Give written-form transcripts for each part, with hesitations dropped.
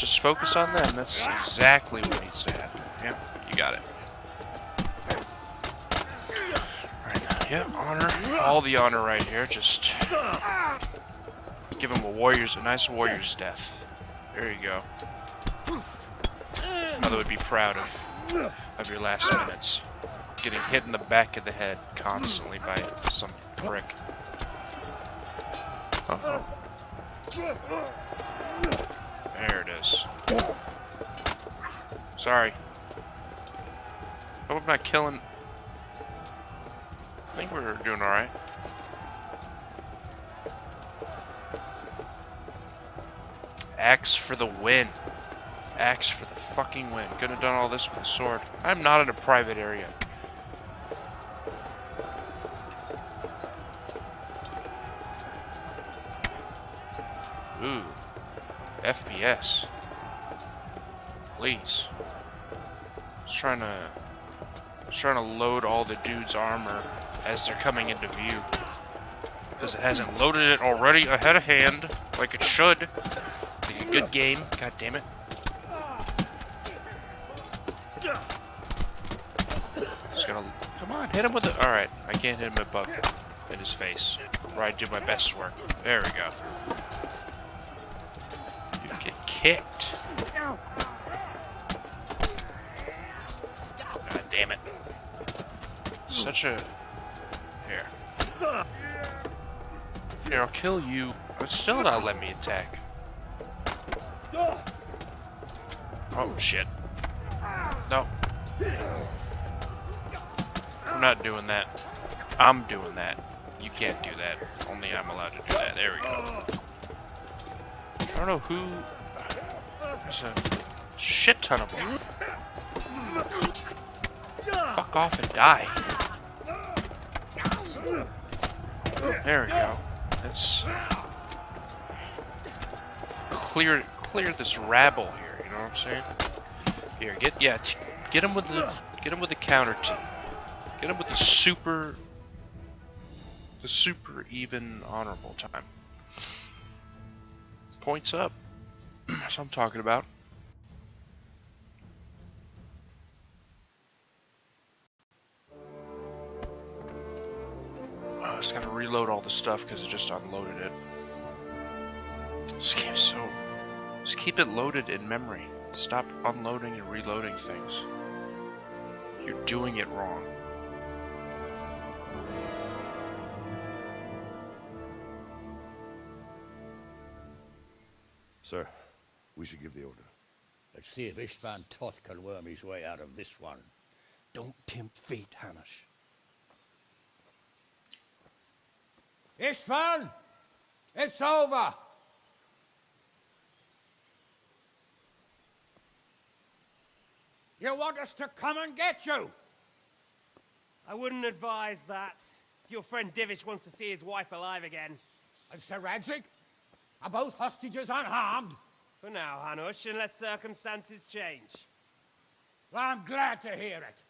Just focus on them. That's exactly what he said. Yep, you got it. Alright, yeah, honor. All the honor right here. Just give him a nice warrior's death. There you go. Mother would be proud of your last minutes. Getting hit in the back of the head constantly by some prick. Uh-oh. There it is. Sorry. Hope I'm not killing... I think we're doing alright. Axe for the win. Axe for the fucking win. Could have done all this with a sword. I'm not in a private area. Ooh. FPS. Please. I was trying to load all the dude's armor as they're coming into view. Because it hasn't loaded it already ahead of hand, like it should. Like a good game. God damn it. Just gotta... Come on, hit him with it. Alright, I can't hit him above in his face. Where I do my best work. There we go. You get kicked. God damn it. Such a... Here. Here, I'll kill you. But still not let me attack. Oh, shit. No. I'm not doing that. I'm doing that. You can't do that. Only I'm allowed to do that. There we go. I don't know who... There's a shit ton of them. Fuck off and die. There we go. Let's clear this rabble here. You know what I'm saying? Here, get him with the counter T. Get him with the super even honorable time. Points up. That's what I'm talking about. I just gotta reload all the stuff because it just unloaded it. This game's so... Just keep it loaded in memory. Stop unloading and reloading things. You're doing it wrong. Sir, we should give the order. Let's see if Istvan Toth can worm his way out of this one. Don't tempt fate, Hanish. Istvan! It's over! You want us to come and get you? I wouldn't advise that. Your friend Divish wants to see his wife alive again. And Sir Radzig? Are both hostages unharmed? For now, Hanush, unless circumstances change. Well, I'm glad to hear it.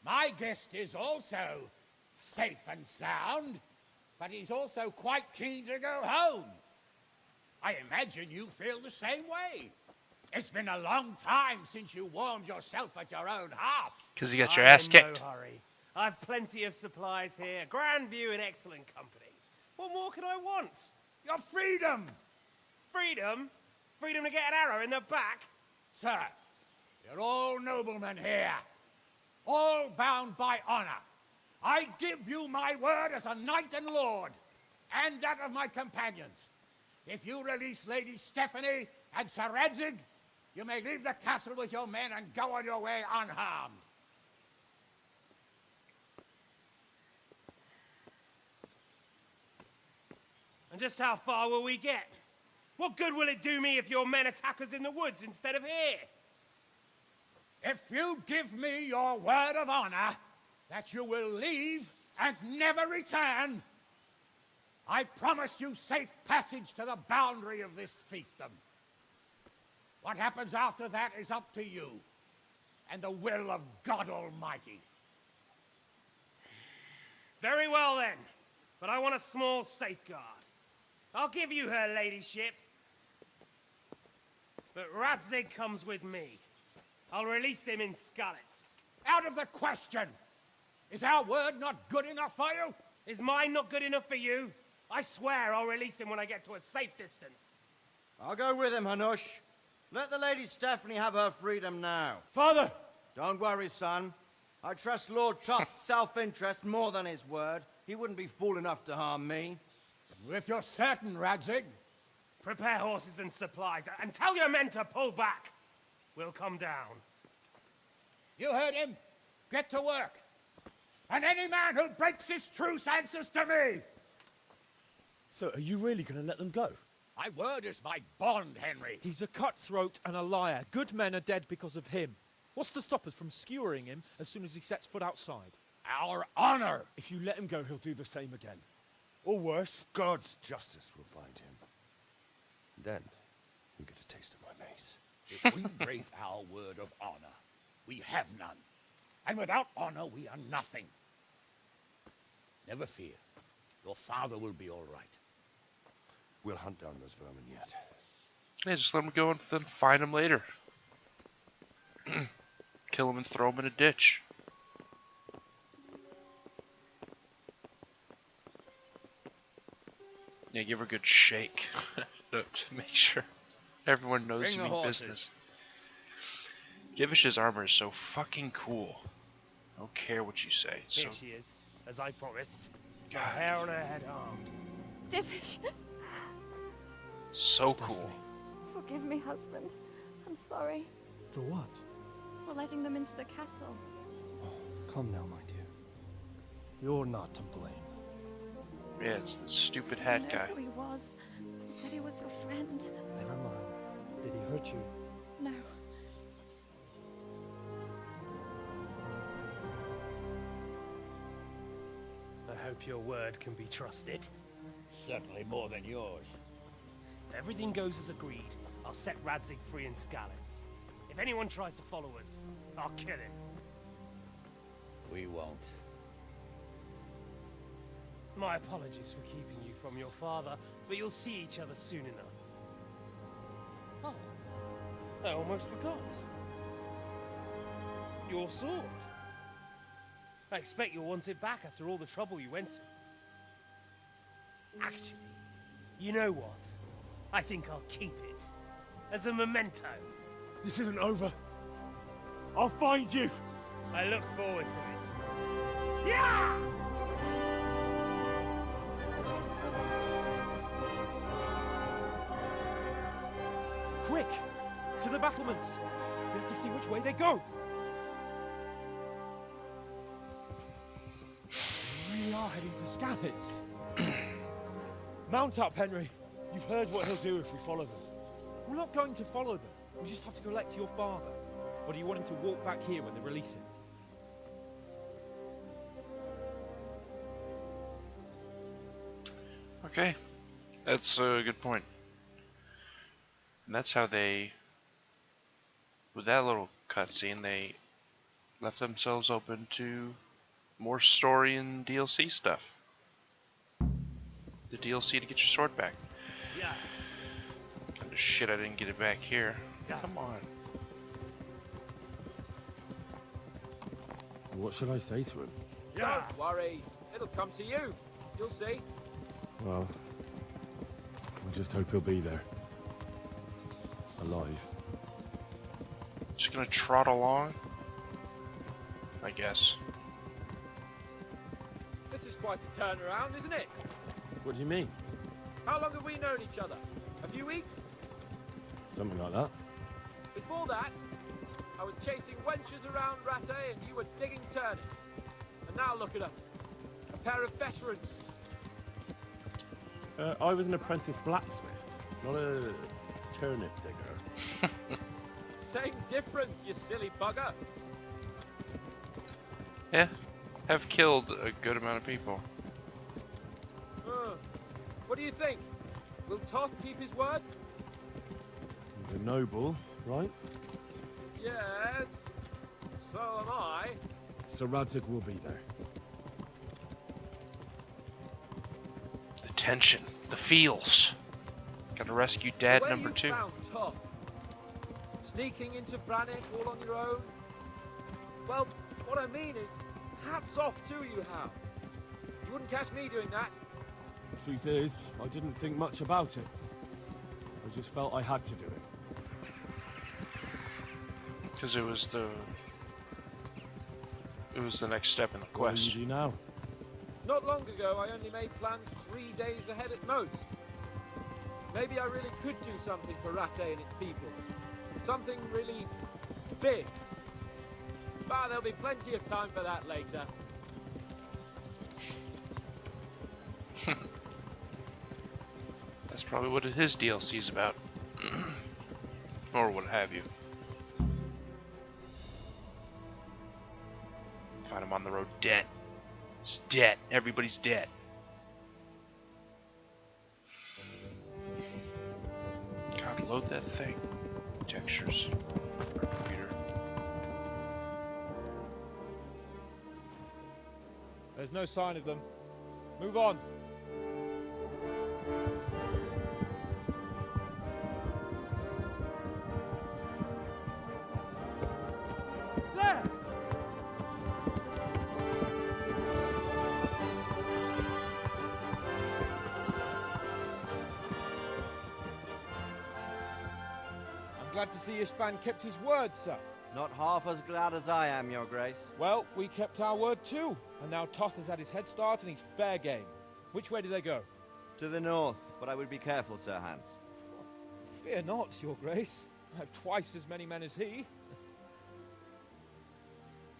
My guest is also safe and sound, but he's also quite keen to go home. I imagine you feel the same way. It's been a long time since you warmed yourself at your own hearth. Because you got your ass kicked. No hurry. I've plenty of supplies here. Grand view and excellent company. What more could I want? Your freedom! Freedom? Freedom to get an arrow in the back? Sir, you're all noblemen here. All bound by honor. I give you my word as a knight and lord, and that of my companions. If you release Lady Stephanie and Sir Radzig, you may leave the castle with your men and go on your way unharmed. And just how far will we get? What good will it do me if your men attack us in the woods instead of here? If you give me your word of honor that you will leave and never return, I promise you safe passage to the boundary of this fiefdom. What happens after that is up to you and the will of God Almighty. Very well then, but I want a small safeguard. I'll give you her ladyship. But Radzig comes with me. I'll release him in Skalitz. Out of the question! Is our word not good enough for you? Is mine not good enough for you? I swear I'll release him when I get to a safe distance. I'll go with him, Hanush. Let the Lady Stephanie have her freedom now. Father! Don't worry, son. I trust Lord Toth's self-interest more than his word. He wouldn't be fool enough to harm me. If you're certain, Radzig. Prepare horses and supplies, and tell your men to pull back. We'll come down. You heard him. Get to work. And any man who breaks this truce answers to me! So are you really going to let them go? My word is my bond, Henry. He's a cutthroat and a liar. Good men are dead because of him. What's to stop us from skewering him as soon as he sets foot outside? Our honor! If you let him go, he'll do the same again. Or worse. God's justice will find him. Then, you get a taste of my mace. If we break our word of honor, we have none. And without honor, we are nothing. Never fear. Your father will be all right. We'll hunt down those vermin yet. Yeah, just let him go and then find him later. Kill him and throw him in a ditch. Yeah, give her a good shake to make sure everyone knows Bring you the mean horses. business. Givish's armor is so fucking cool. I don't care what you say. It's Here so she is, as I promised. Her God. hair on her head armed. Divish, so cool. forgive me, husband. I'm sorry For what? for letting them into the castle. Come now, my dear. You're not to blame. Yeah, it's the stupid I hat didn't know guy. who he was. He said he was your friend. Never mind. Did he hurt you? No. I hope your word can be trusted. Certainly more than yours. If everything goes as agreed, I'll set Radzig free in Skalitz. If anyone tries to follow us, I'll kill him. We won't. My apologies for keeping you from your father, but you'll see each other soon enough. Oh, I almost forgot. Your sword. I expect you'll want it back after all the trouble you went to. Actually, you know what? I think I'll keep it. As a memento. This isn't over. I'll find you. I look forward to it. Yeah! Quick! To the battlements! We have to see which way they go! We really are heading for Skalitz. Mount up, Henry. You've heard what he'll do if we follow them. We're not going to follow them. We just have to collect your father. Or do you want him to walk back here when they release him? Okay, that's a good point. And that's how they, with that little cutscene, they left themselves open to more story and DLC stuff. The DLC to get your sword back. Yeah. Kind of shit, I didn't get it back here. Come on. What should I say to him? Yeah. Don't worry. It'll come to you. You'll see. Well, I just hope he'll be there. Alive. Just gonna trot along, I guess. This is quite a turnaround, isn't it? What do you mean? How long have we known each other? A few weeks? Something like that? Before that, I was chasing wenches around Rattay and you were digging turnips. And now look at us. A pair of veterans. I was an apprentice blacksmith, not a turnip digger. Same difference, you silly bugger. Yeah, have killed a good amount of people. What do you think? Will Toth keep his word? He's a noble, right? Yes. So am I. So Radzig will be there. The tension, the feels. Gotta rescue Dad Where number you 2. found Toth, Sneaking into Brannick all on your own? Well, what I mean is, hats off to you, Hal. You wouldn't catch me doing that. Truth is, I didn't think much about it. I just felt I had to do it. Because it was the next step in the What do quest. you do now? Not long ago, I only made plans 3 days ahead at most. Maybe I really could do something for Rattay and its people. Something really big. But there'll be plenty of time for that later. That's probably what his DLC's about. Or what have you. Find him on the road dead. He's dead. Everybody's dead. God, load that thing. Textures. Computer. There's no sign of them. Move on. There! I'm glad to see Ishban kept his word, sir. Not half as glad as I am, Your Grace. Well, we kept our word too. And now Toth has had his head start and he's fair game. Which way do they go? To the north, but I would be careful, Sir Hans. Fear not, Your Grace. I have twice as many men as he.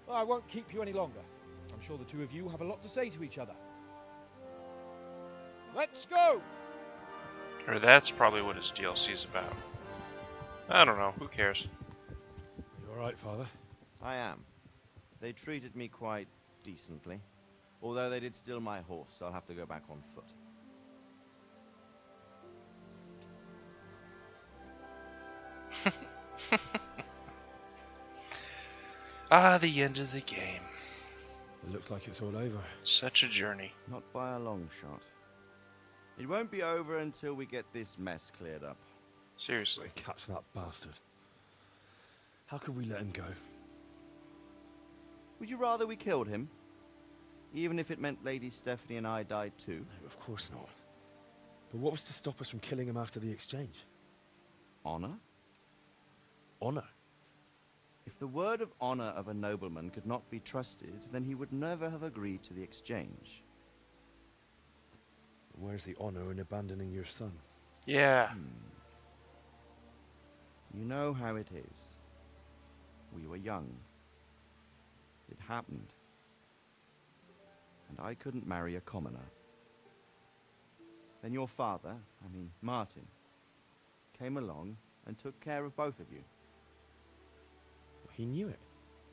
Well, I won't keep you any longer. I'm sure the two of you have a lot to say to each other. Let's go! Or that's probably what his DLC's about. I don't know. Who cares? You all right, Father? I am. They treated me quite decently. Although they did steal my horse, so I'll have to go back on foot. Ah, the end of the game. It looks like it's all over. Such a journey. Not by a long shot. It won't be over until we get this mess cleared up. Seriously. Catch that bastard. How could we let him go? Would you rather we killed him? Even if it meant Lady Stephanie and I died too? No, of course not. But what was to stop us from killing him after the exchange? Honor? Honor? If the word of honor of a nobleman could not be trusted, then he would never have agreed to the exchange. And where's the honor in abandoning your son? Yeah. You know how it is. We were young. It happened. And I couldn't marry a commoner. Then your father, Martin, came along and took care of both of you. He knew it.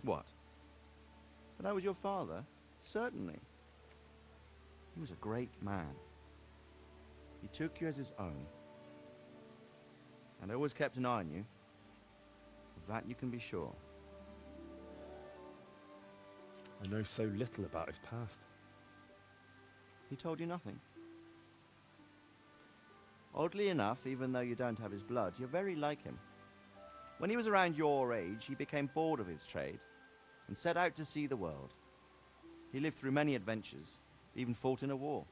What? That I was your father? Certainly. He was a great man. He took you as his own. And always kept an eye on you. Of that you can be sure. I know so little about his past. He told you nothing? Oddly enough, even though you don't have his blood, you're very like him. When he was around your age, he became bored of his trade and set out to see the world. He lived through many adventures, even fought in a war.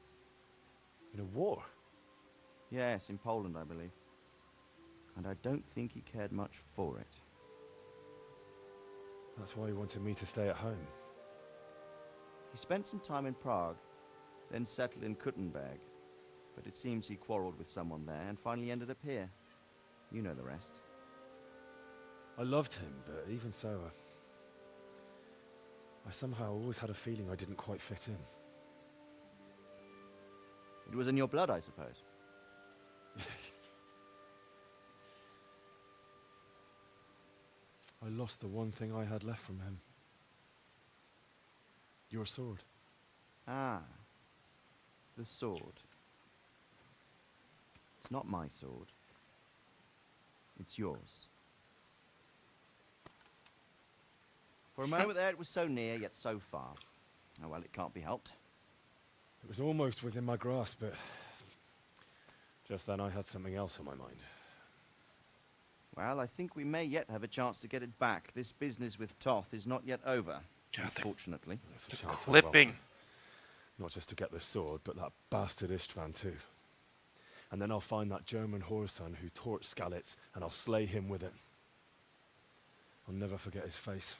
In a war? Yes, in Poland, I believe. And I don't think he cared much for it. That's why he wanted me to stay at home. He spent some time in Prague, then settled in Kuttenberg. But it seems he quarreled with someone there and finally ended up here. You know the rest. I loved him, but even so, I somehow always had a feeling I didn't quite fit in. It was in your blood, I suppose. I lost the one thing I had left from him. Your sword. Ah, the sword. It's not my sword. It's yours. For a moment there, it was so near, yet so far. Oh well, it can't be helped. It was almost within my grasp, but just then I had something else on my mind. Well, I think we may yet have a chance to get it back. This business with Toth is not yet over, unfortunately. That's a chance I Clipping. welcome. Not just to get the sword, but that bastard Istvan too. And then I'll find that German whoreson who torched Skalitz, and I'll slay him with it. I'll never forget his face.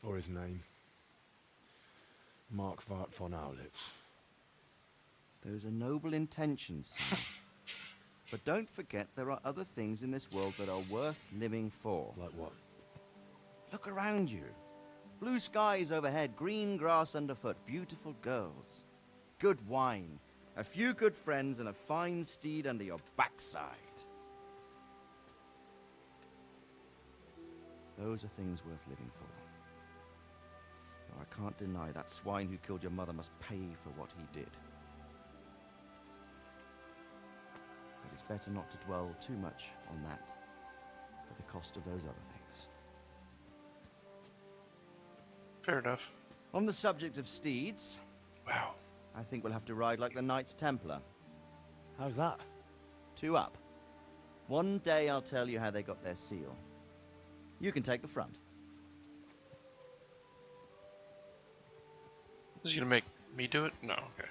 Or his name. Mark Vart von Aulitz. Those are noble intentions, son. But don't forget there are other things in this world that are worth living for. Like what? Look around you. Blue skies overhead, green grass underfoot, beautiful girls. Good wine, a few good friends, and a fine steed under your backside. Those are things worth living for. Though I can't deny that swine who killed your mother must pay for what he did. But it's better not to dwell too much on that at the cost of those other things. Fair enough. On the subject of steeds, Wow. I think we'll have to ride like the Knights Templar. How's that? 2 up. One day I'll tell you how they got their seal. You can take the front. Is he gonna make me do it? No, okay.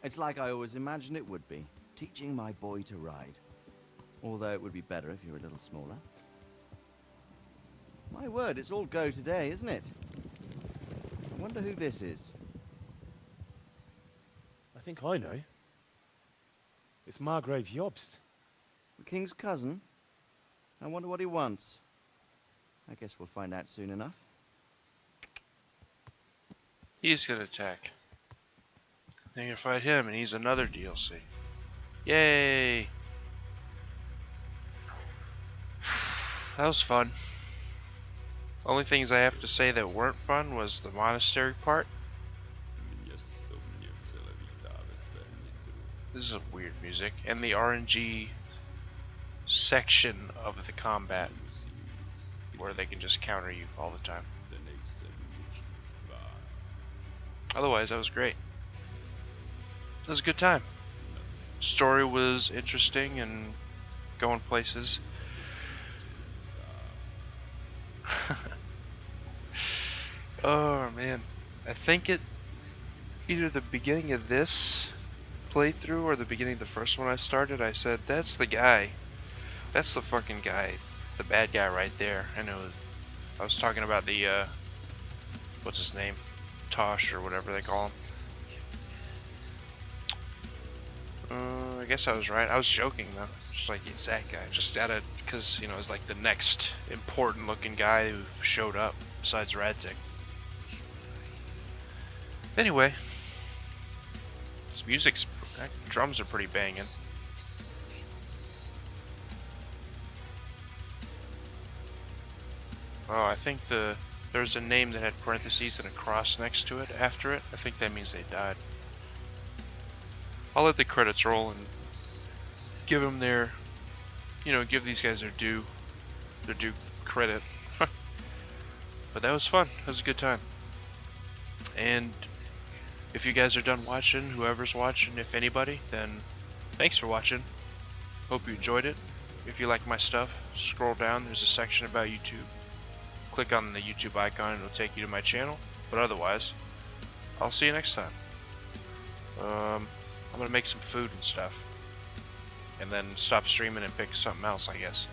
It's like I always imagined it would be, teaching my boy to ride. Although it would be better if you were a little smaller. My word, it's all go today, isn't it? I wonder who this is. I think I know. It's Margrave Jobst. The king's cousin? I wonder what he wants. I guess we'll find out soon enough. He's gonna attack. Then you fight him, and he's another DLC. Yay! That was fun. Only things I have to say that weren't fun was the monastery part. This is weird music. And the RNG section of the combat, where they can just counter you all the time. Otherwise, that was great. It was a good time. Story was interesting and going places. Oh man, I think it either the beginning of this playthrough or the beginning of the first one I started, I said that's the guy, that's the fucking guy, the bad guy right there. And I was talking about the what's his name, Tosh or whatever they call him. I guess I was right. I was joking though. Just like it's that guy, just because you know it's like the next important looking guy who showed up besides Radzik. Anyway, this music's drums are pretty banging. Oh, I think there's a name that had parentheses and a cross next to it after it. I think that means they died. I'll let the credits roll and give them their, give these guys their due credit. But that was fun. That was a good time. And if you guys are done watching, whoever's watching, if anybody, then thanks for watching. Hope you enjoyed it. If you like my stuff, scroll down. There's a section about YouTube. Click on the YouTube icon and it'll take you to my channel. But otherwise, I'll see you next time. I'm gonna make some food and stuff. And then stop streaming and pick something else, I guess.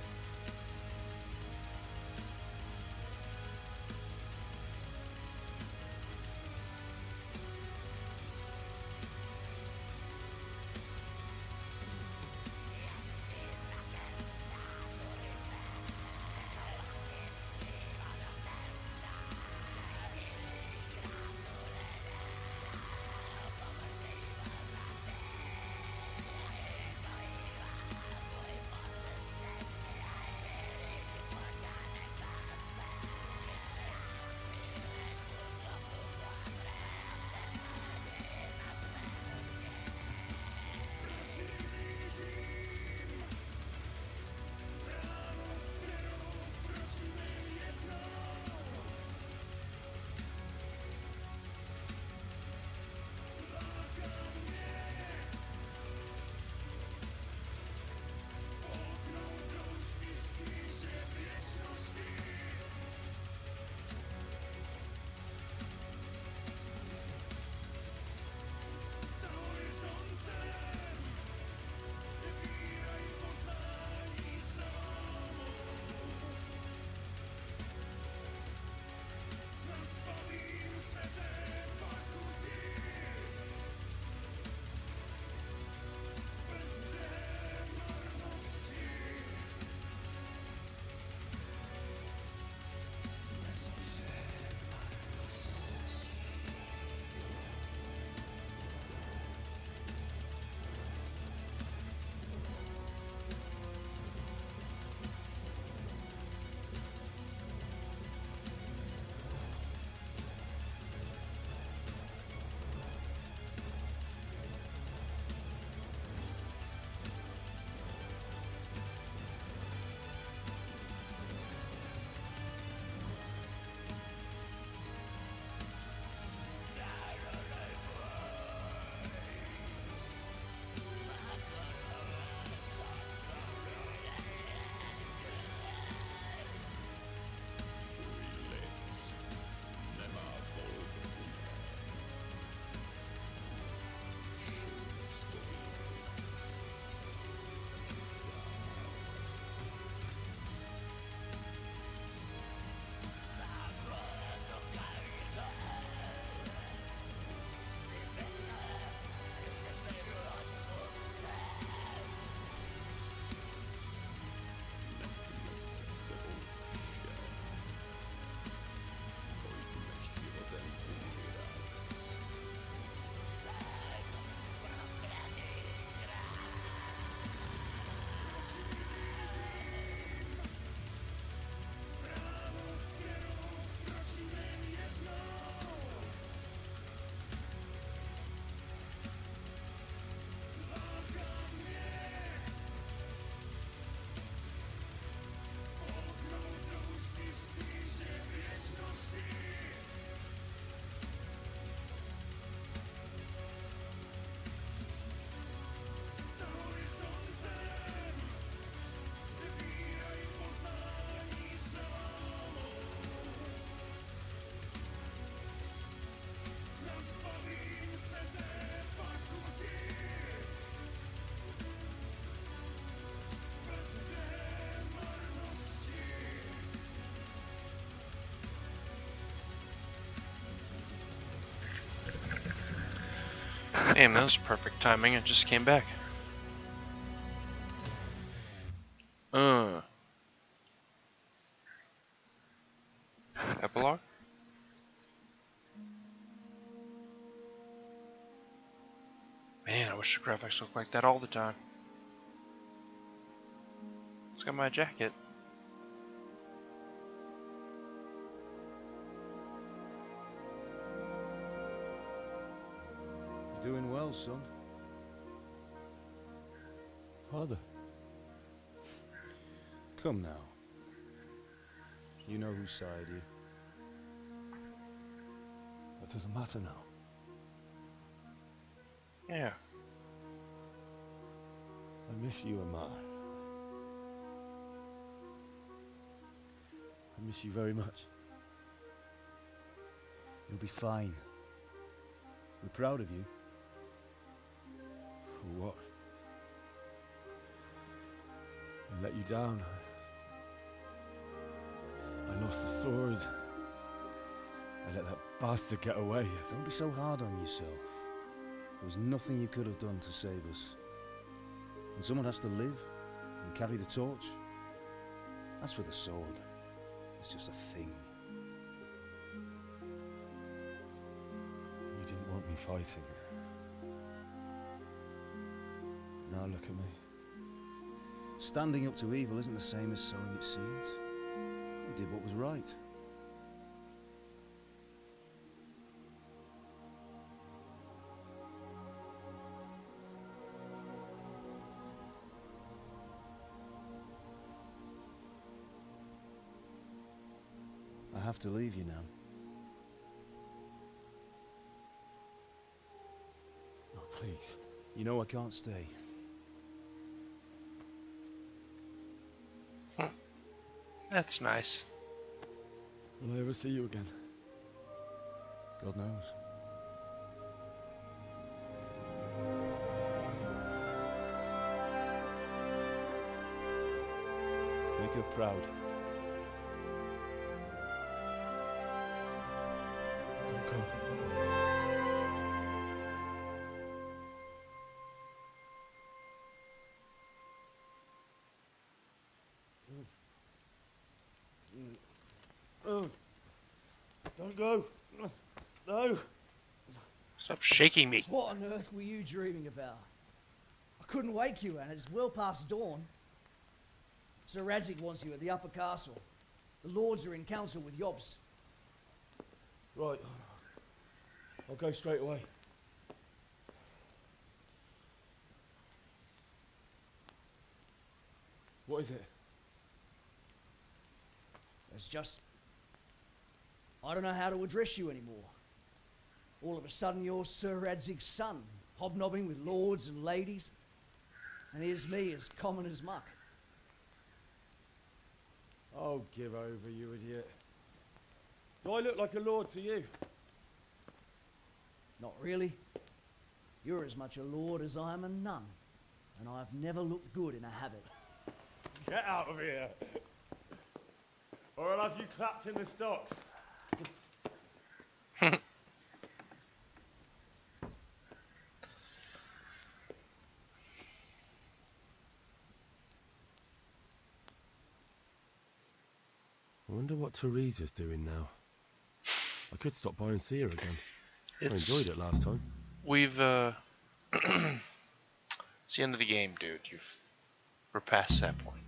Damn, that was perfect timing. It just came back. Epilogue? Man, I wish the graphics looked like that all the time. Let's get my jacket. You're doing well, son. Father. Come now. You know whose side you. That doesn't matter now. Yeah. I miss you and Matt. I miss you very much. You'll be fine. We're proud of you. For what? I let you down. I lost the sword. I let that bastard get away. Don't be so hard on yourself. There was nothing you could have done to save us. And someone has to live and carry the torch. As for the sword, it's just a thing. You didn't want me fighting. Now look at me. Standing up to evil isn't the same as sowing its seeds. You did what was right. I have to leave you now. Oh, please. You know I can't stay. That's nice. Will I ever see you again? God knows. Make her proud. Don't go. Oh, don't go. No. Stop shaking me. What on earth were you dreaming about? I couldn't wake you, and it's well past dawn. Sir Radzig wants you at the upper castle. The lords are in council with Yobst. Right. I'll go straight away. What is it? It's just... I don't know how to address you anymore. All of a sudden you're Sir Radzig's son, hobnobbing with lords and ladies. And here's me, as common as muck. Oh, give over, you idiot. Do I look like a lord to you? Not really. You're as much a lord as I am a nun. And I've never looked good in a habit. Get out of here! Or I'll have you clapped in the stocks. I wonder what Teresa's doing now. I could stop by and see her again. I enjoyed it last time. We've, it's the end of the game, dude. We're past that point.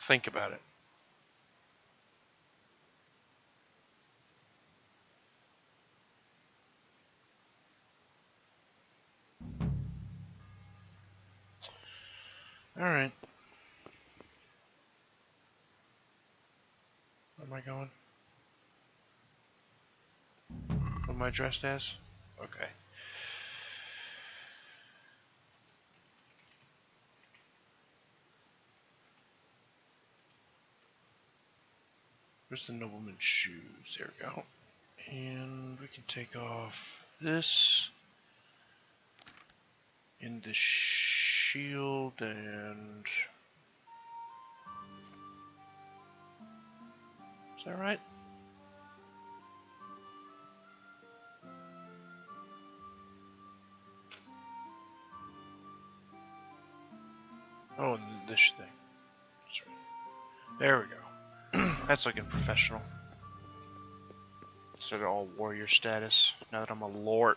Think about it. Alright. Where am I going? What am I dressed as? Okay. Where's the nobleman's shoes? There we go. And we can take off this. And the shield and... Is that right? Oh, and this thing. That's right. There we go. That's looking professional. Instead of all warrior status, now that I'm a lord.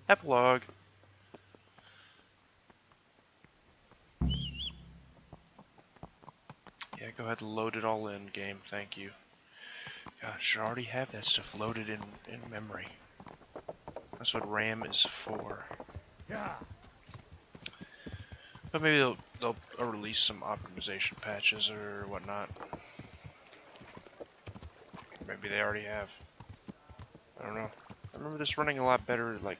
Epilogue. Yeah, go ahead and load it all in, game. Thank you. God, I should already have that stuff loaded in memory. That's what RAM is for. Yeah. But maybe they'll release some optimization patches or whatnot. Maybe they already have. I don't know. I remember this running a lot better like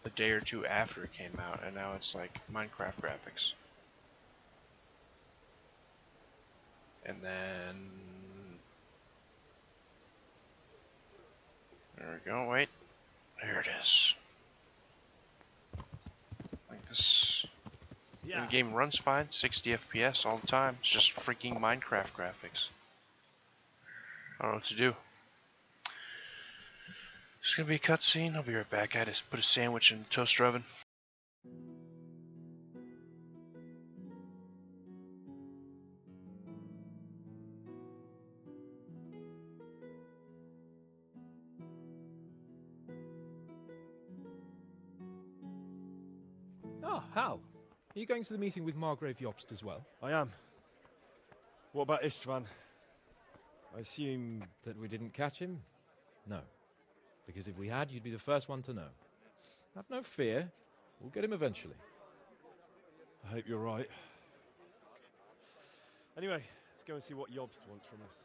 a day or two after it came out, and now it's like Minecraft graphics. And then there we go. Wait, there it is. Like this. Yeah. The game runs fine, 60 FPS all the time. It's just freaking Minecraft graphics. I don't know what to do. It's gonna be a cutscene. I'll be right back. I just put a sandwich in the toaster oven. Ah, Hal. Are you going to the meeting with Margrave Jobst as well? I am. What about Istvan? I assume... That we didn't catch him? No. Because if we had, you'd be the first one to know. Have no fear. We'll get him eventually. I hope you're right. Anyway, let's go and see what Jobst wants from us.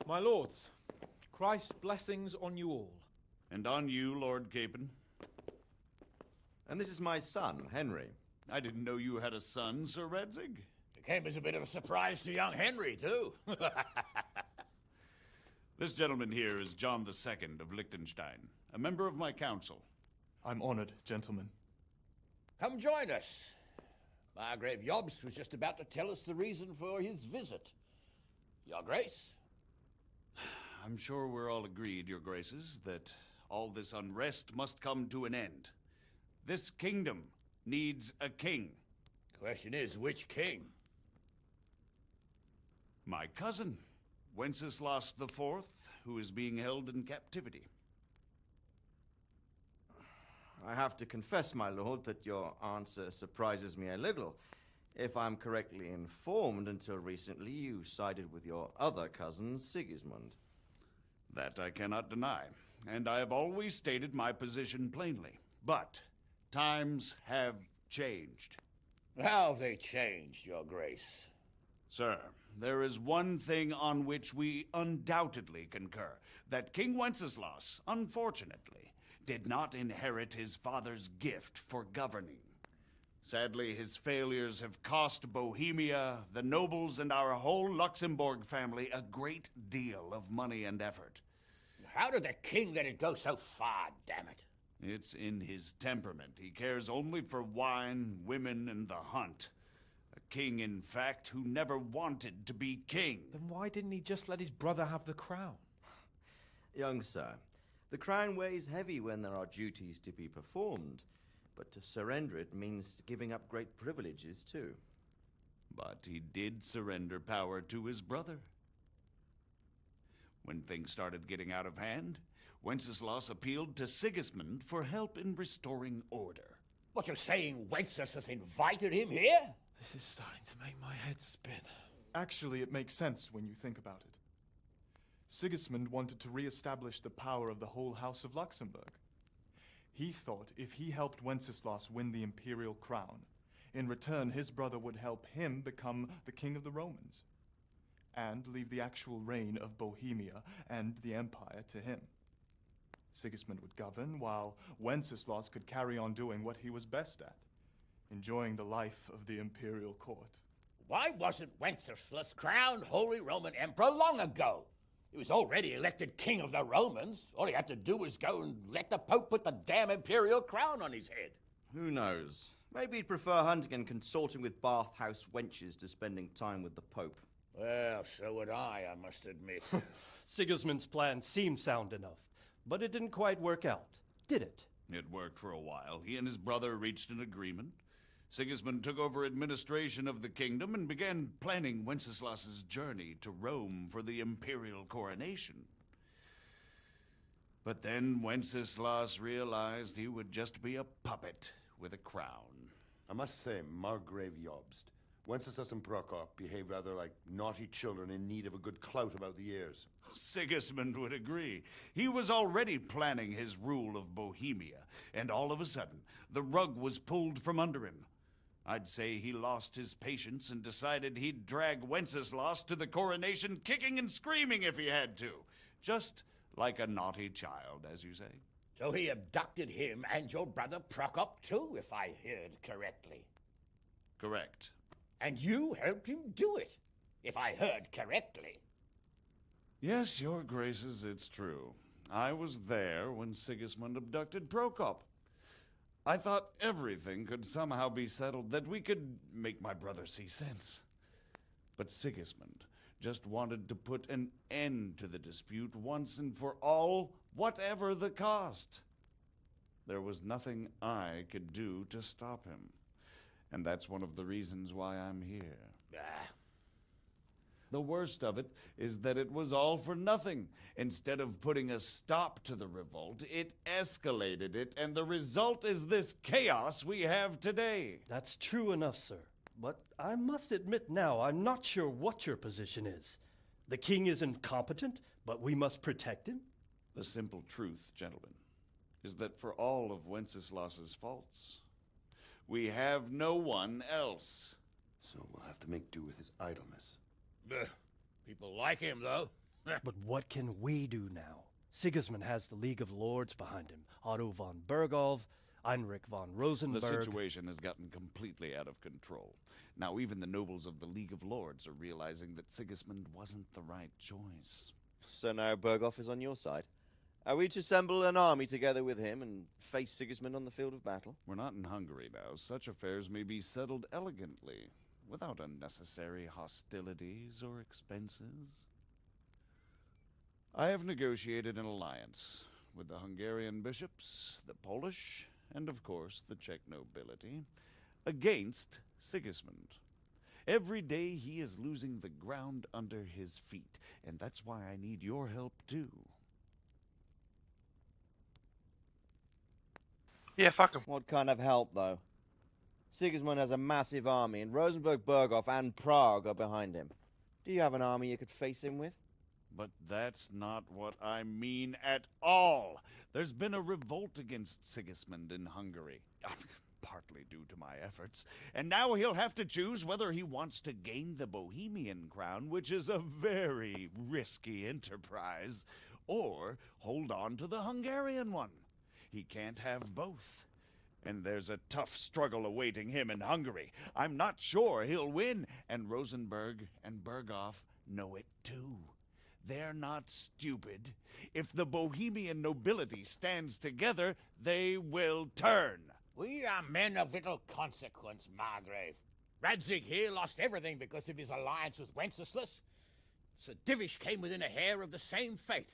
My lords, Christ's blessings on you all. And on you, Lord Capon. And this is my son, Henry. I didn't know you had a son, Sir Redzig. It came as a bit of a surprise to young Henry, too. This gentleman here is John II of Liechtenstein, a member of my council. I'm honored, gentlemen. Come join us. Margrave Jobst was just about to tell us the reason for his visit. Your Grace? I'm sure we're all agreed, Your Graces, that all this unrest must come to an end. This kingdom needs a king. The question is, which king? My cousin, Wenceslas IV, who is being held in captivity. I have to confess, my lord, that your answer surprises me a little. If I'm correctly informed, until recently you sided with your other cousin, Sigismund. That I cannot deny, and I have always stated my position plainly. But times have changed. How have they changed, Your Grace? Sir, there is one thing on which we undoubtedly concur, that King Wenceslas, unfortunately, did not inherit his father's gift for governing. Sadly, his failures have cost Bohemia, the nobles, and our whole Luxembourg family a great deal of money and effort. How did the king let it go so far, damn it? It's in his temperament. He cares only for wine, women, and the hunt. A king, in fact, who never wanted to be king. Then why didn't he just let his brother have the crown? Young sir, the crown weighs heavy when there are duties to be performed, but to surrender it means giving up great privileges too. But he did surrender power to his brother. When things started getting out of hand, Wenceslas appealed to Sigismund for help in restoring order. What, you're saying Wenceslas invited him here? This is starting to make my head spin. Actually, it makes sense when you think about it. Sigismund wanted to re-establish the power of the whole House of Luxembourg. He thought if he helped Wenceslas win the imperial crown, in return his brother would help him become the king of the Romans, and leave the actual reign of Bohemia and the empire to him. Sigismund would govern, while Wenceslas could carry on doing what he was best at, enjoying the life of the imperial court. Why wasn't Wenceslas crowned Holy Roman Emperor long ago? He was already elected king of the Romans. All he had to do was go and let the Pope put the damn imperial crown on his head. Who knows? Maybe he'd prefer hunting and consorting with bathhouse wenches to spending time with the Pope. Well, so would I must admit. Sigismund's plan seemed sound enough, but it didn't quite work out, did it? It worked for a while. He and his brother reached an agreement. Sigismund took over administration of the kingdom and began planning Wenceslas's journey to Rome for the imperial coronation. But then Wenceslas realized he would just be a puppet with a crown. I must say, Margrave Jobst, Wenceslas and Prokop behave rather like naughty children in need of a good clout about the ears. Sigismund would agree. He was already planning his rule of Bohemia, and all of a sudden, the rug was pulled from under him. I'd say he lost his patience and decided he'd drag Wenceslas to the coronation kicking and screaming if he had to. Just like a naughty child, as you say. So he abducted him and your brother Prokop too, if I heard correctly. Correct. And you helped him do it, if I heard correctly. Yes, your graces, it's true. I was there when Sigismund abducted Prokop. I thought everything could somehow be settled, that we could make my brother see sense. But Sigismund just wanted to put an end to the dispute once and for all, whatever the cost. There was nothing I could do to stop him. And that's one of the reasons why I'm here. The worst of it is that it was all for nothing. Instead of putting a stop to the revolt, it escalated it, and the result is this chaos we have today. That's true enough, sir. But I must admit now, I'm not sure what your position is. The king is incompetent, but we must protect him? The simple truth, gentlemen, is that for all of Wenceslas's faults, we have no one else. So we'll have to make do with his idleness. People like him, though. But what can we do now? Sigismund has the League of Lords behind him. Otto von Bergholf, Heinrich von Rosenberg. The situation has gotten completely out of control. Now even the nobles of the League of Lords are realizing that Sigismund wasn't the right choice. So now Berghof is on your side. Are we to assemble an army together with him and face Sigismund on the field of battle? We're not in Hungary now. Such affairs may be settled elegantly, without unnecessary hostilities or expenses. I have negotiated an alliance with the Hungarian bishops, the Polish, and of course the Czech nobility, against Sigismund. Every day he is losing the ground under his feet, and that's why I need your help too. Yeah, fuck him. What kind of help, though? Sigismund has a massive army, and Rosenberg, Berghof, and Prague are behind him. Do you have an army you could face him with? But that's not what I mean at all. There's been a revolt against Sigismund in Hungary, partly due to my efforts, and now he'll have to choose whether he wants to gain the Bohemian crown, which is a very risky enterprise, or hold on to the Hungarian one. He can't have both. And there's a tough struggle awaiting him in Hungary. I'm not sure he'll win, and Rosenberg and Berghof know it too. They're not stupid. If the Bohemian nobility stands together, they will turn. We are men of little consequence, Margrave. Radzig here lost everything because of his alliance with Wenceslas. Sir Divish came within a hair of the same fate.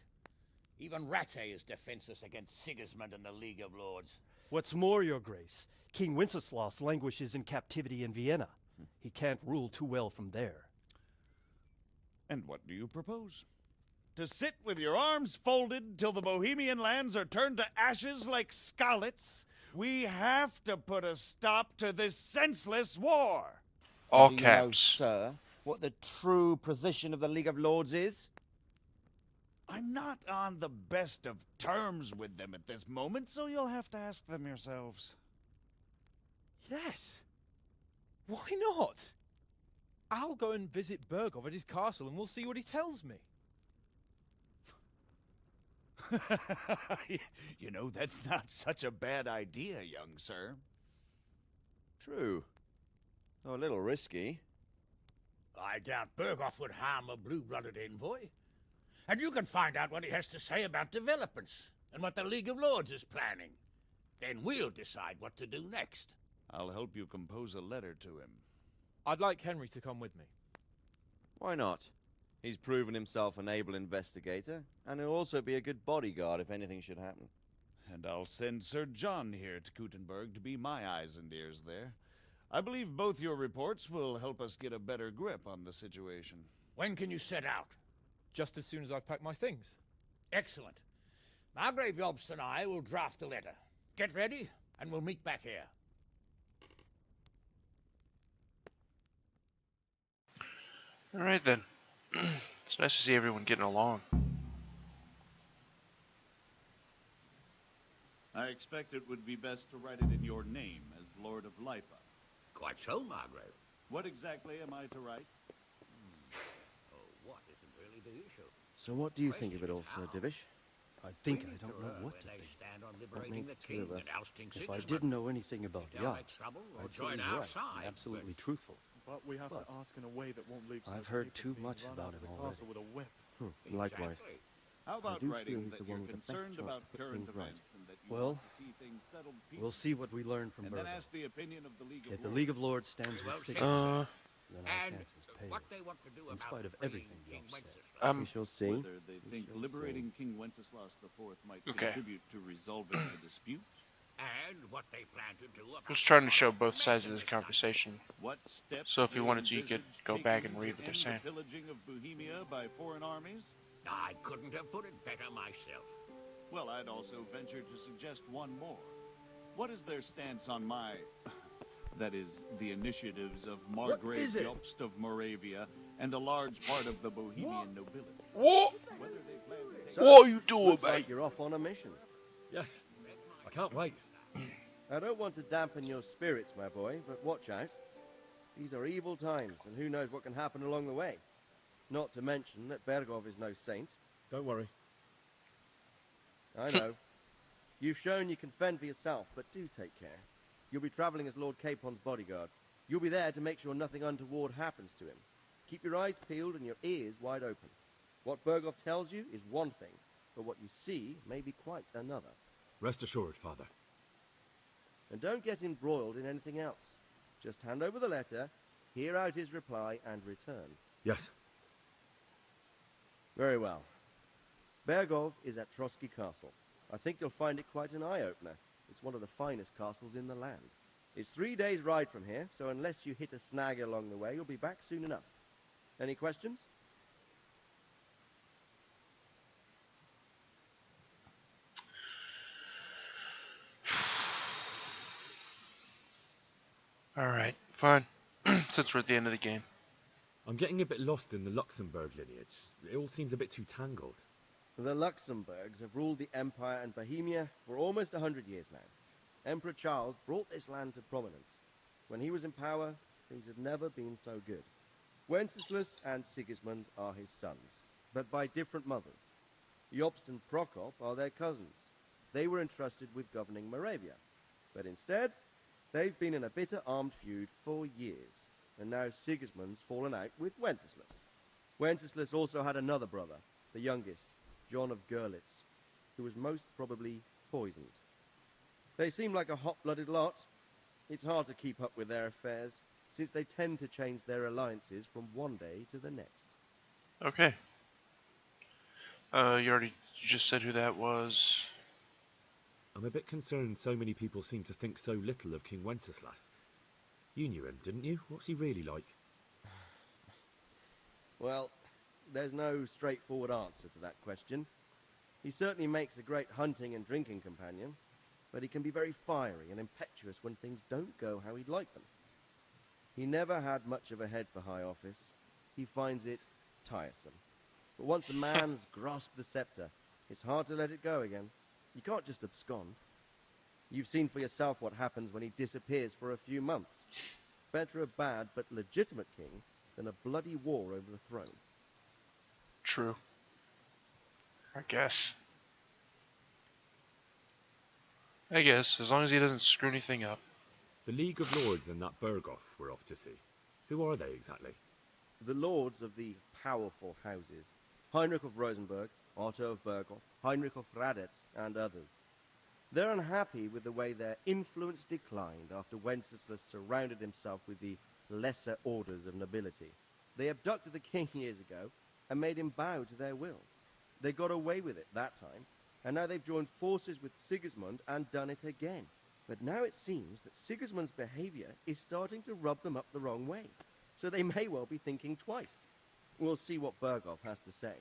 Even Rattay is defenseless against Sigismund and the League of Lords. What's more, your grace, King Wenceslas languishes in captivity in Vienna. He can't rule too well from there. And what do you propose? To sit with your arms folded till the Bohemian lands are turned to ashes like scarlets? We have to put a stop to this senseless war. All Do caps. you know, sir, what the true position of the League of Lords is? I'm not on the best of terms with them at this moment, so you'll have to ask them yourselves. Yes. Why not? I'll go and visit Berghof at his castle and we'll see what he tells me. You know, that's not such a bad idea, young sir. True. Though a little risky. I doubt Berghof would harm a blue-blooded envoy. And you can find out what he has to say about developments and what the League of Lords is planning. Then we'll decide what to do next. I'll help you compose a letter to him. I'd like Henry to come with me. Why not? He's proven himself an able investigator, and he'll also be a good bodyguard if anything should happen. And I'll send Sir John here to Kuttenberg to be my eyes and ears there. I believe both your reports will help us get a better grip on the situation. When can you set out? Just as soon as I've packed my things. Excellent. Margrave Jobst and I will draft a letter. Get ready, and we'll meet back here. All right then. It's nice to see everyone getting along. I expect it would be best to write it in your name as Lord of Lipa. Quite so, Margrave. What exactly am I to write? Oh, what isn't really the issue? So what do you think of it all, Sir Divish? I think I don't know what to think. That makes two of us. If I didn't know anything about Jobst, I'd say he's right and absolutely truthful. But we have to ask in a way that won't leave. I've heard too much about him already. With a whip. Likewise. How about I do feel writing he's that the you're one with the best concerned chance about to put current things right. events and that you Well, want to see things settled peacefully? we'll see what we learn from And then Burgo. ask the opinion of the League of If the Lords. League of Lords stands with Well, Sigurd, then our and chances pale. what they want to do In about spite of freeing everything King you've said. Wenceslas. We shall see. Whether they think shall liberating King Wenceslas IV might Okay. contribute to resolving the dispute. And what they plan to do about I was trying to show both sides of the conversation. What steps So if you they wanted to, you could envisage go back taking and read to what they're end saying. the pillaging of Bohemia by foreign armies? I couldn't have put it better myself. Well, I'd also venture to suggest one more. What is their stance on my... that is, the initiatives of Margrave is it? Jobst of Moravia and a large part of the Bohemian nobility? What? Whether they plan to take... So, What are you doing, looks mate? like you're off on a mission. Yes. I can't wait. I don't want to dampen your spirits, my boy, but watch out. These are evil times, and who knows what can happen along the way. Not to mention that Bergov is no saint. Don't worry. I know. You've shown you can fend for yourself, but do take care. You'll be traveling as Lord Capon's bodyguard. You'll be there to make sure nothing untoward happens to him. Keep your eyes peeled and your ears wide open. What Bergov tells you is one thing, but what you see may be quite another. Rest assured, Father. And don't get embroiled in anything else. Just hand over the letter, hear out his reply, and return. Yes. Very well. Bergov is at Trotsky Castle. I think you'll find it quite an eye-opener. It's one of the finest castles in the land. It's 3 days' ride from here, so unless you hit a snag along the way, you'll be back soon enough. Any questions? Alright, fine. Since we're at the end of the game. I'm getting a bit lost in the Luxembourg lineage. It all seems a bit too tangled. The Luxembourgs have ruled the Empire and Bohemia for almost 100 years now. Emperor Charles brought this land to prominence. When he was in power, things had never been so good. Wenceslas and Sigismund are his sons, but by different mothers. Jobst and Prokop are their cousins. They were entrusted with governing Moravia, but instead, they've been in a bitter armed feud for years, and now Sigismund's fallen out with Wenceslas. Wenceslas also had another brother, the youngest, John of Görlitz, who was most probably poisoned. They seem like a hot-blooded lot. It's hard to keep up with their affairs, since they tend to change their alliances from one day to the next. Okay. You just said who that was. I'm a bit concerned so many people seem to think so little of King Wenceslas. You knew him, didn't you? What's he really like? Well, there's no straightforward answer to that question. He certainly makes a great hunting and drinking companion, but he can be very fiery and impetuous when things don't go how he'd like them. He never had much of a head for high office. He finds it tiresome. But once a man's grasped the scepter, it's hard to let it go again. You can't just abscond. You've seen for yourself what happens when he disappears for a few months. Better a bad but legitimate king than a bloody war over the throne. True. I guess, as long as he doesn't screw anything up. The League of Lords and that Berghoff we're off to see. Who are they exactly? The lords of the powerful houses. Heinrich of Rosenberg, Otto of Berghoff, Heinrich of Radetz, and others. They're unhappy with the way their influence declined after Wenceslas surrounded himself with the lesser orders of nobility. They abducted the king years ago and made him bow to their will. They got away with it that time, and now they've joined forces with Sigismund and done it again. But now it seems that Sigismund's behavior is starting to rub them up the wrong way, so they may well be thinking twice. We'll see what Berghoff has to say.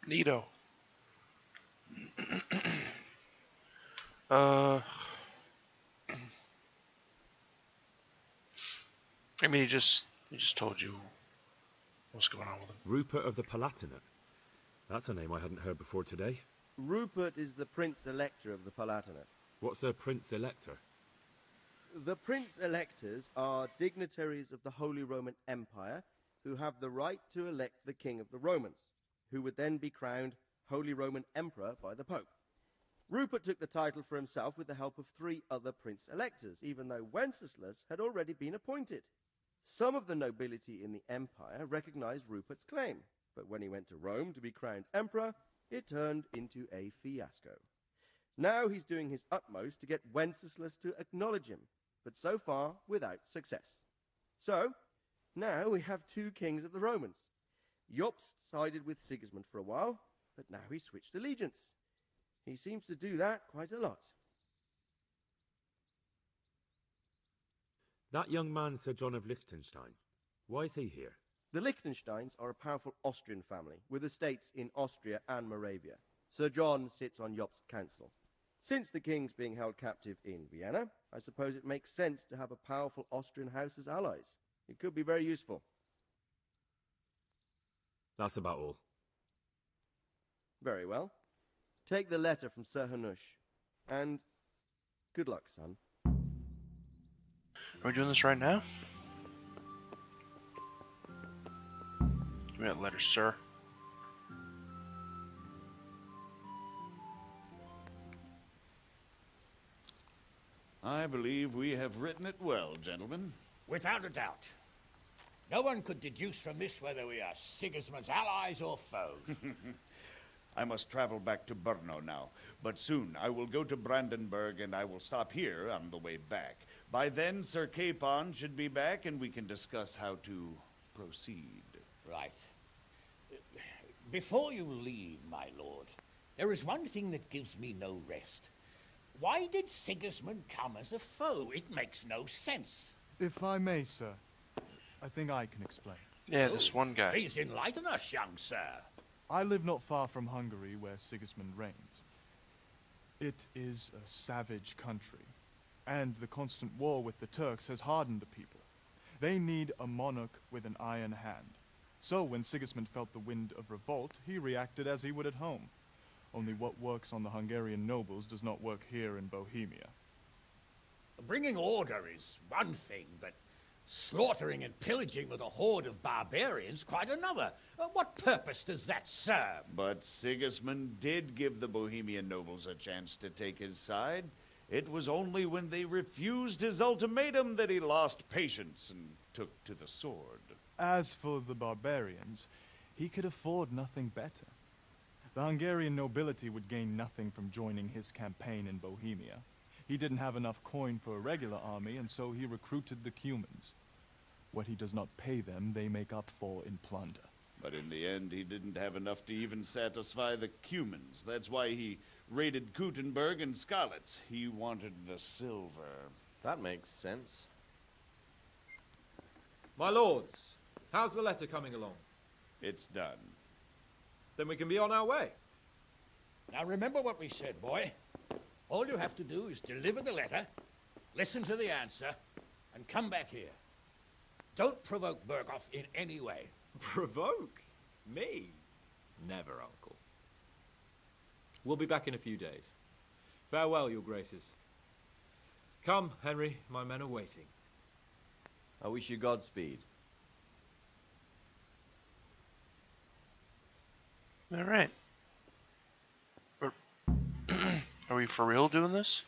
Neato. I mean, he just told you what's going on with him. Rupert of the Palatinate. That's a name I hadn't heard before today. Rupert is the Prince Elector of the Palatinate. What's a Prince Elector? The Prince Electors are dignitaries of the Holy Roman Empire who have the right to elect the King of the Romans, who would then be crowned Holy Roman Emperor by the Pope. Rupert took the title for himself with the help of 3 other Prince Electors, even though Wenceslas had already been appointed. Some of the nobility in the empire recognized Rupert's claim, but when he went to Rome to be crowned emperor, it turned into a fiasco. Now he's doing his utmost to get Wenceslas to acknowledge him, but so far without success. So, now we have 2 kings of the Romans. Jobst sided with Sigismund for a while, but now he's switched allegiance. He seems to do that quite a lot. That young man, Sir John of Liechtenstein. Why is he here? The Liechtensteins are a powerful Austrian family with estates in Austria and Moravia. Sir John sits on Jobst's council. Since the king's being held captive in Vienna, I suppose it makes sense to have a powerful Austrian house as allies. It could be very useful. That's about all. Very well. Take the letter from Sir Hanush. And good luck, son. Are we doing this right now? Give me that letter, sir. I believe we have written it well, gentlemen. Without a doubt. No one could deduce from this whether we are Sigismund's allies or foes. I must travel back to Brno now, but soon I will go to Brandenburg and I will stop here on the way back. By then, Sir Capon should be back and we can discuss how to proceed. Right. Before you leave, my lord, there is one thing that gives me no rest. Why did Sigismund come as a foe? It makes no sense. If I may, sir, I think I can explain. Yeah, this one guy. Please enlighten us, young sir. I live not far from Hungary, where Sigismund reigns. It is a savage country, and the constant war with the Turks has hardened the people. They need a monarch with an iron hand. So when Sigismund felt the wind of revolt, he reacted as he would at home. Only what works on the Hungarian nobles does not work here in Bohemia. Bringing order is one thing, but slaughtering and pillaging with a horde of barbarians quite another. What purpose does that serve? But Sigismund did give the Bohemian nobles a chance to take his side. It was only when they refused his ultimatum that he lost patience and took to the sword. As for the barbarians, he could afford nothing better. The Hungarian nobility would gain nothing from joining his campaign in Bohemia. He didn't have enough coin for a regular army, and so he recruited the Cumans. What he does not pay them, they make up for in plunder. But in the end, he didn't have enough to even satisfy the Cumans. That's why he raided Kuttenberg and Skalitz. He wanted the silver. That makes sense. My lords, how's the letter coming along? It's done. Then we can be on our way. Now remember what we said, boy. All you have to do is deliver the letter, listen to the answer, and come back here. Don't provoke Berghoff in any way. Provoke? Me? Never, Uncle. We'll be back in a few days. Farewell, your graces. Come, Henry, my men are waiting. I wish you Godspeed. All right. Are we for real doing this?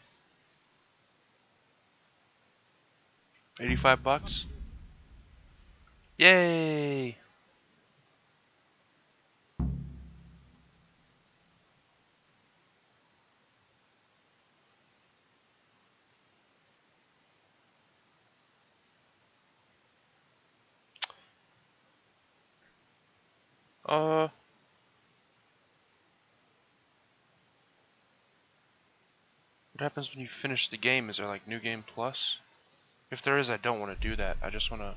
85 bucks? Yay! What happens when you finish the game? Is there like New Game Plus? If there is, I don't want to do that. I just want to...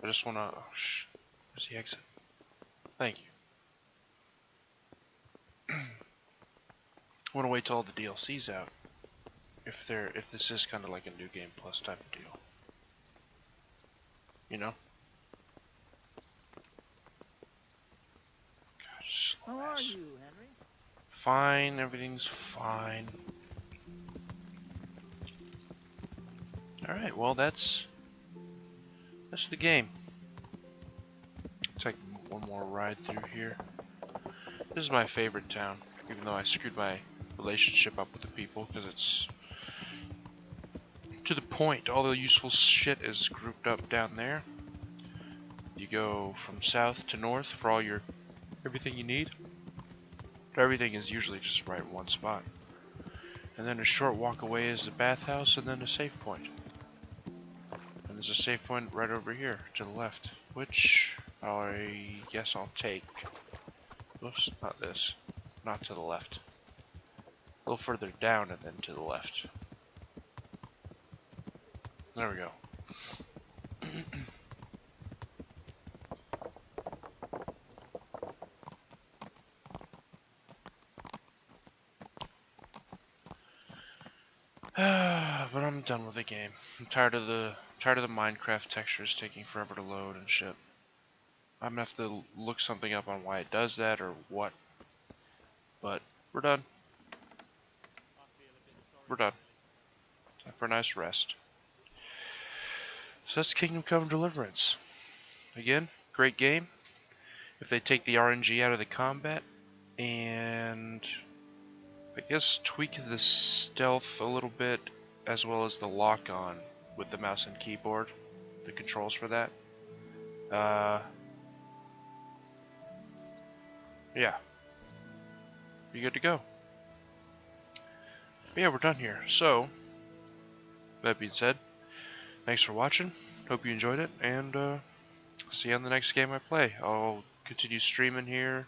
Oh, where's the exit? Thank you. I want to wait till all the DLC's out. If this is kind of like a New Game Plus type of deal. You know? How are you, Henry? Fine, everything's fine. Alright, well that's the game. Take one more ride through here. This is my favorite town, even though I screwed my relationship up with the people, because it's to the point. All the useful shit is grouped up down there. You go from south to north for all your everything you need. Everything is usually just right in one spot. And then a short walk away is the bathhouse and then a save point. And there's a save point right over here to the left, which I guess I'll take. Oops, not this. Not to the left. A little further down and then to the left. There we go. But I'm done with the game. I'm tired of the Minecraft textures taking forever to load and shit. I'm gonna have to look something up on why it does that or what. But we're done. We're done. Time for a nice rest. So that's Kingdom Come Deliverance. Again, great game. If they take the RNG out of the combat and I guess tweak the stealth a little bit, as well as the lock-on with the mouse and keyboard, the controls for that. Yeah. Be good to go. But yeah, we're done here. So, that being said, thanks for watching. Hope you enjoyed it, and see you on the next game I play. I'll continue streaming here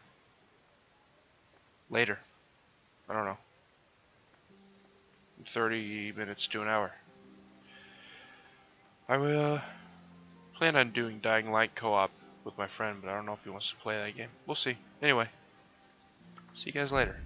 later. I don't know. 30 minutes to an hour. I will plan on doing Dying Light co-op with my friend, but I don't know if he wants to play that game. We'll see. Anyway, see you guys later.